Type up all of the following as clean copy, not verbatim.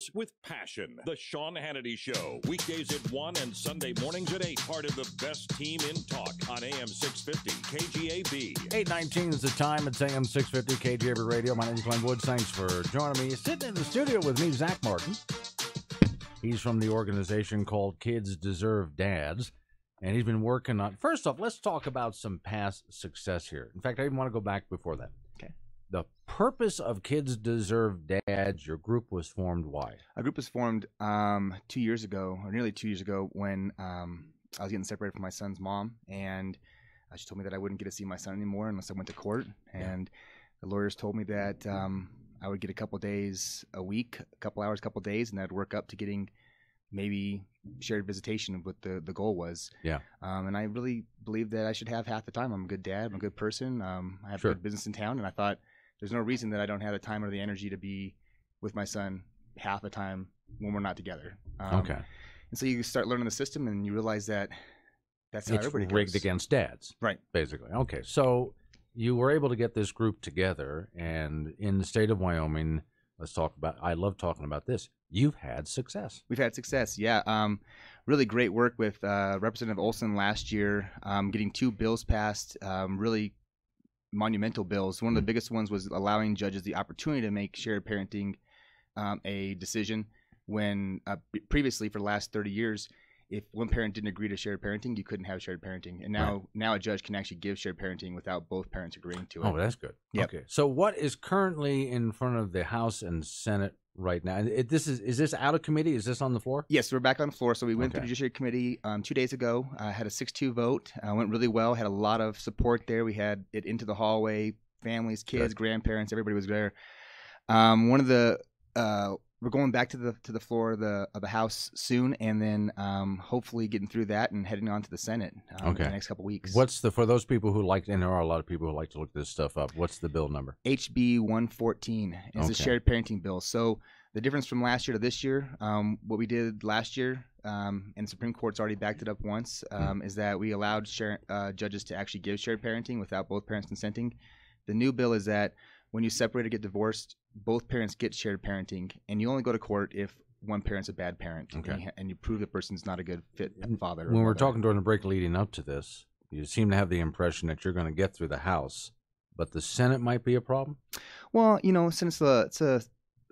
sports with passion. The Sean Hannity Show. Weekdays at 1 and Sunday mornings at 8. Part of the best team in talk on AM 650 KGAB. 8:19 is the time. It's AM 650 KGAB Radio. My name is Glenn Woods. Thanks for joining me. Sitting in the studio with me, Zach Martin. He's from the organization called Kids Deserve Dads. And he's been working on... First off, let's talk about some past success here. In fact, I even want to go back before that. Okay. The purpose of Kids Deserve Dads, your group was formed why? Our group was formed 2 years ago, or nearly 2 years ago, when I was getting separated from my son's mom. And she told me that I wouldn't get to see my son anymore unless I went to court. And the lawyers told me that I would get a couple days a week, a couple hours, a couple days, and I'd work up to getting maybe shared visitation of what the goal was. Yeah. And I really believe that I should have half the time. I'm a good dad. I'm a good person. I have good business in town. And I thought there's no reason that I don't have the time or the energy to be with my son half the time when we're not together. Okay. And so you start learning the system and you realize that that's how everybody goes. It's rigged against dads. Right. Basically. Okay. So you were able to get this group together, and in the state of Wyoming, let's talk about, I love talking about this. You've had success. We've had success, yeah. Really great work with Representative Olson last year, getting 2 bills passed, really monumental bills. One of the biggest ones was allowing judges the opportunity to make shared parenting a decision when previously for the last 30 years, if one parent didn't agree to shared parenting, you couldn't have shared parenting. And now a judge can actually give shared parenting without both parents agreeing to it. Oh, that's good. Yep. Okay. So what is currently in front of the House and Senate right now? Is this out of committee? Is this on the floor? Yes, we're back on the floor. So we went through the Judiciary Committee 2 days ago. Had a 6-2 vote. Went really well. Had a lot of support there. We had it into the hallway. Families, kids, grandparents, everybody was there. One of the we're going back to the floor of the House soon, and then hopefully getting through that and heading on to the Senate in the next couple weeks. What's for those people who like, and there are a lot of people who like to look this stuff up, what's the bill number? HB 114 is a shared parenting bill. So the difference from last year to this year, what we did last year, and the Supreme Court's already backed it up once, is that we allowed judges to actually give shared parenting without both parents consenting. The new bill is that when you separate or get divorced, both parents get shared parenting, and you only go to court if one parent's a bad parent, and you prove the person's not a good fit father. When we're talking during the break leading up to this, you seem to have the impression that you're going to get through the House, but the Senate might be a problem? Well, since it's a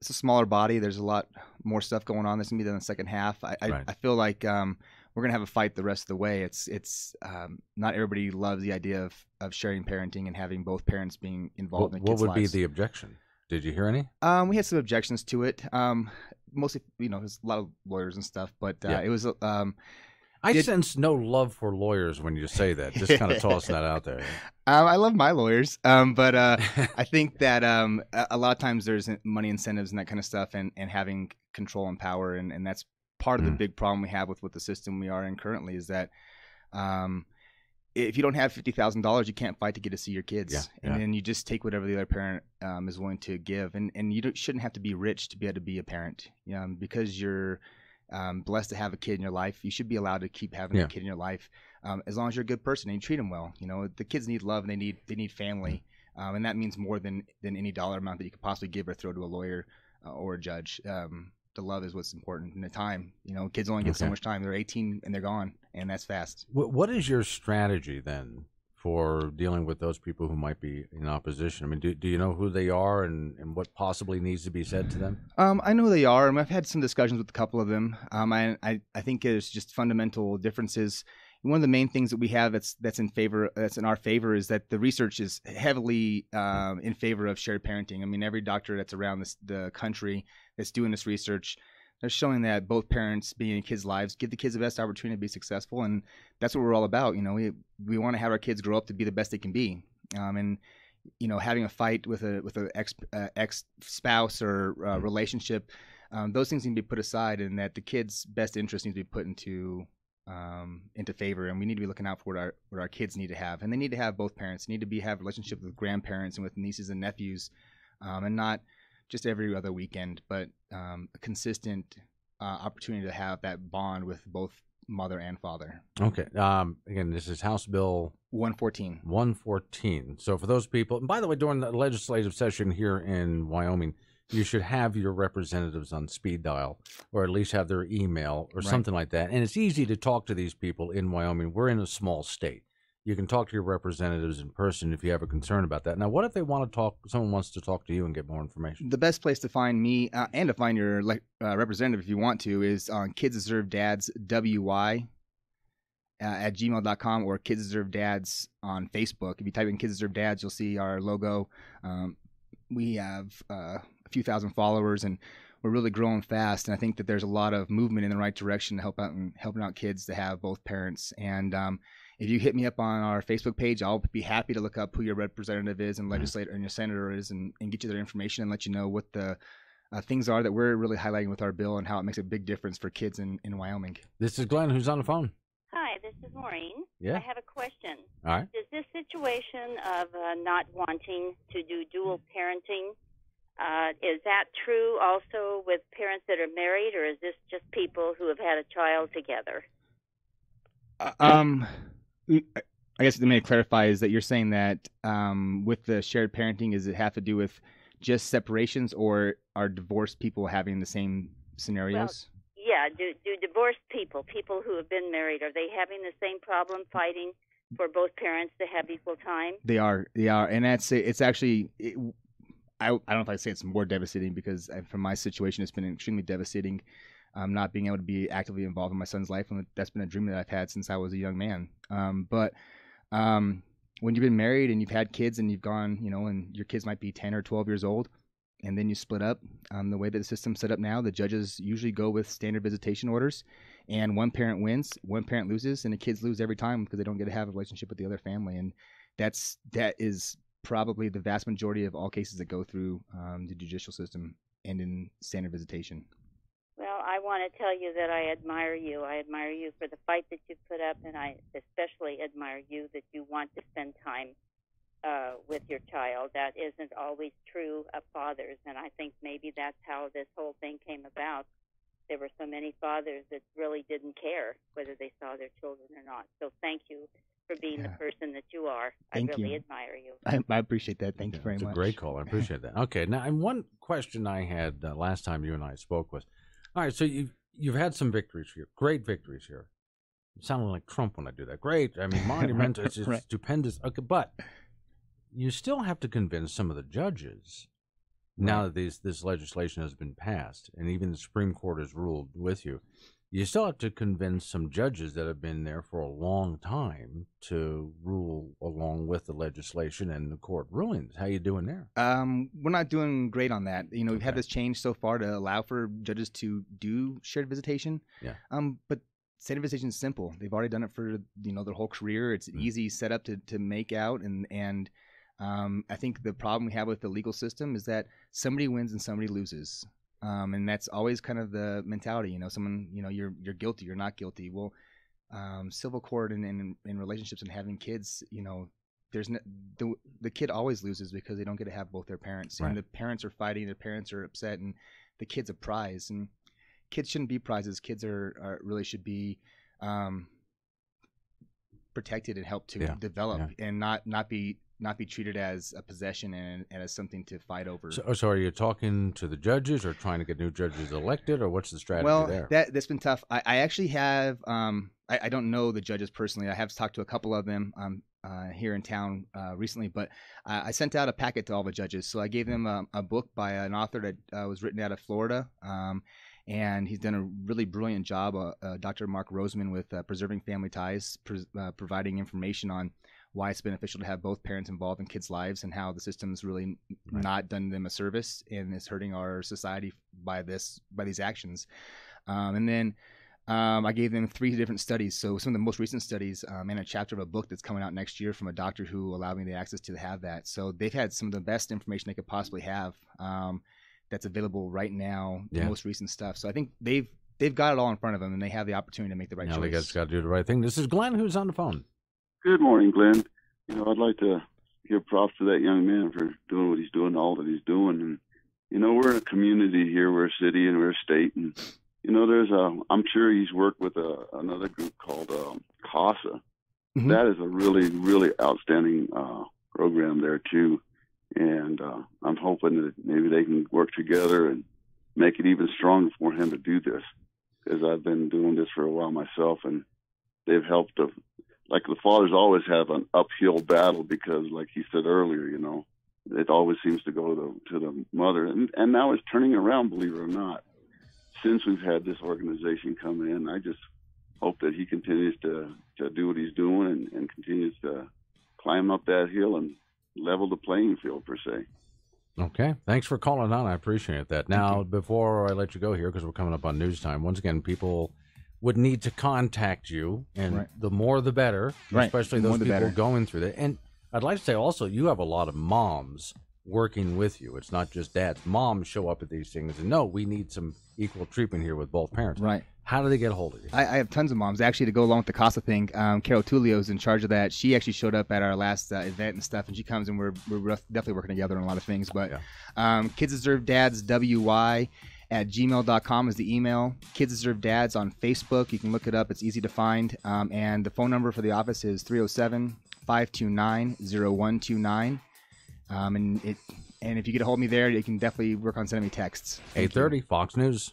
smaller body, there's a lot more stuff going on. There's going to be in the second half. I feel like we're going to have a fight the rest of the way. It's not everybody loves the idea of sharing parenting and having both parents being involved in kids' lives. What would be the objection? Did you hear any? We had some objections to it. Mostly, there's a lot of lawyers and stuff, but it was. I sense no love for lawyers when you say that. Just kind of toss that out there. I love my lawyers, but I think that a lot of times there's money incentives and that kind of stuff, and having control and power, and that's part of the big problem we have with the system we are in currently is that if you don't have $50,000, you can't fight to get to see your kids, and then you just take whatever the other parent is willing to give, and you shouldn't have to be rich to be able to be a parent, because you're blessed to have a kid in your life. You should be allowed to keep having a kid in your life, as long as you're a good person and you treat them well. The kids need love and they need family, and that means more than any dollar amount that you could possibly give or throw to a lawyer or a judge. The love is what's important, and the time. Kids only get so much time. They're 18 and they're gone, and that's fast. What is your strategy then for dealing with those people who might be in opposition? I mean, do you know who they are and what possibly needs to be said to them? I know who they are, and I've had some discussions with a couple of them. I think there's just fundamental differences. One of the main things that we have that's in our favor is that the research is heavily in favor of shared parenting. I mean, every doctor that's around the country that's doing this research, they're showing that both parents being in kids' lives give the kids the best opportunity to be successful, and that's what we're all about. We want to have our kids grow up to be the best they can be, and having a fight with a ex spouse or relationship, those things need to be put aside, and that the kids' best interest needs to be put into favor, and we need to be looking out for what our kids need to have, and they need to have both parents. They need to have relationships with grandparents and with nieces and nephews, and not just every other weekend, but a consistent opportunity to have that bond with both mother and father. Okay. Again, this is House Bill 114. 114. So for those people, and by the way, during the legislative session here in Wyoming, you should have your representatives on speed dial, or at least have their email or something like that. And it's easy to talk to these people in Wyoming. We're in a small state. You can talk to your representatives in person if you have a concern about that. Now, what if they want to talk? Someone wants to talk to you and get more information. The best place to find me and to find your representative, if you want to, is on Kids Deserve Dads WY at gmail.com, or Kids Deserve Dads on Facebook. If you type in Kids Deserve Dads, you'll see our logo. We have a few thousand followers, and we're really growing fast. And I think that there's a lot of movement in the right direction to helping out kids to have both parents. And if you hit me up on our Facebook page, I'll be happy to look up who your representative is and legislator and your senator is, and get you their information and let you know what the things are that we're really highlighting with our bill and how it makes a big difference for kids in Wyoming. This is Glenn, who's on the phone. Hi, this is Maureen. Yeah. I have a question. All right. Does this situation of not wanting to do dual parenting, is that true also with parents that are married, or is this just people who have had a child together? I guess let me clarify is that you're saying that with the shared parenting, does it have to do with just separations, or are divorced people having the same scenarios? Well, yeah, do divorced people who have been married, are they having the same problem fighting for both parents to have equal time? They are, and it's actually. I don't know if I say it's more devastating, because from my situation, it's been extremely devastating. Not being able to be actively involved in my son's life, and that's been a dream that I've had since I was a young man. But when you've been married and you've had kids and you've gone, and your kids might be 10 or 12 years old, and then you split up, the way that the system's set up now, the judges usually go with standard visitation orders, and one parent wins, one parent loses, and the kids lose every time because they don't get to have a relationship with the other family. And that is probably the vast majority of all cases that go through the judicial system and in standard visitation. Well, I want to tell you that I admire you. I admire you for the fight that you put up, and I especially admire you that you want to spend time with your child. That isn't always true of fathers, and I think maybe that's how this whole thing came about. There were so many fathers that really didn't care whether they saw their children or not. So thank you for being the person that you are. I really admire you. I appreciate that. Thank you very much. It's a great call. I appreciate that. Okay, now, and one question I had last time you and I spoke was, all right, so you've had some victories here, great victories here. It sounded like Trump when I do that. Great, I mean, monumental, it's right. Stupendous. Okay, but you still have to convince some of the judges now that this legislation has been passed, and even the Supreme Court has ruled with you. You still have to convince some judges that have been there for a long time to rule along with the legislation and the court rulings. How you doing there? We're not doing great on that. We've had this change so far to allow for judges to do shared visitation. Yeah. But standard visitation is simple. They've already done it for their whole career. It's an easy setup to make out, and I think the problem we have with the legal system is that somebody wins and somebody loses. And that's always kind of the mentality, someone, you're guilty, you're not guilty. Well, civil court and in relationships and having kids, there's the kid always loses because they don't get to have both their parents. Right. And the parents are fighting, their parents are upset, and the kid's a prize. And kids shouldn't be prizes. Kids are really should be protected and helped to develop and not be treated as a possession and as something to fight over. So are you talking to the judges or trying to get new judges elected, or what's the strategy there? Well, that's been tough. I actually have, I don't know the judges personally. I have talked to a couple of them here in town recently, but I sent out a packet to all the judges. So I gave them a book by an author that was written out of Florida, and he's done a really brilliant job, Dr. Mark Roseman, with Preserving Family Ties, providing information on why it's beneficial to have both parents involved in kids' lives and how the system's really not done them a service and is hurting our society by these actions. And then I gave them 3 different studies. So some of the most recent studies and a chapter of a book that's coming out next year from a doctor who allowed me the access to have that. So they've had some of the best information they could possibly have that's available right now, the most recent stuff. So I think they've got it all in front of them, and they have the opportunity to make the right choice. Now they got to do the right thing. This is Glenn, who's on the phone. Good morning, Glenn. I'd like to give props to that young man for doing what he's doing, all that he's doing. And, we're in a community here, we're a city and we're a state. And, I'm sure he's worked with another group called CASA. Mm-hmm. That is a really, really outstanding program there, too. And I'm hoping that maybe they can work together and make it even stronger for him to do this, because I've been doing this for a while myself, and they've helped. Like the fathers always have an uphill battle because, like he said earlier, you know, it always seems to go to the mother, and now it's turning around, believe it or not. Since we've had this organization come in, I just hope that he continues to do what he's doing and continues to climb up that hill and level the playing field, per se. Okay. Thanks for calling on. I appreciate that. Now, before I let you go here, because we're coming up on news time, once again, people would need to contact you, and the more the better, especially those people going through that. And I'd like to say also, you have a lot of moms working with you. It's not just dads. Moms show up at these things and no, we need some equal treatment here with both parents. Right. How do they get a hold of you? I have tons of moms. Actually, to go along with the CASA thing, Carol Tulio is in charge of that. She actually showed up at our last event and stuff, and she comes and we're definitely working together on a lot of things. But Kids Deserve Dads, WY at gmail.com is the email. Kids Deserve Dads on Facebook. You can look it up. It's easy to find. And the phone number for the office is 307-529-0129. And if you get a hold of me there, you can definitely work on sending me texts. 8:30, Fox News.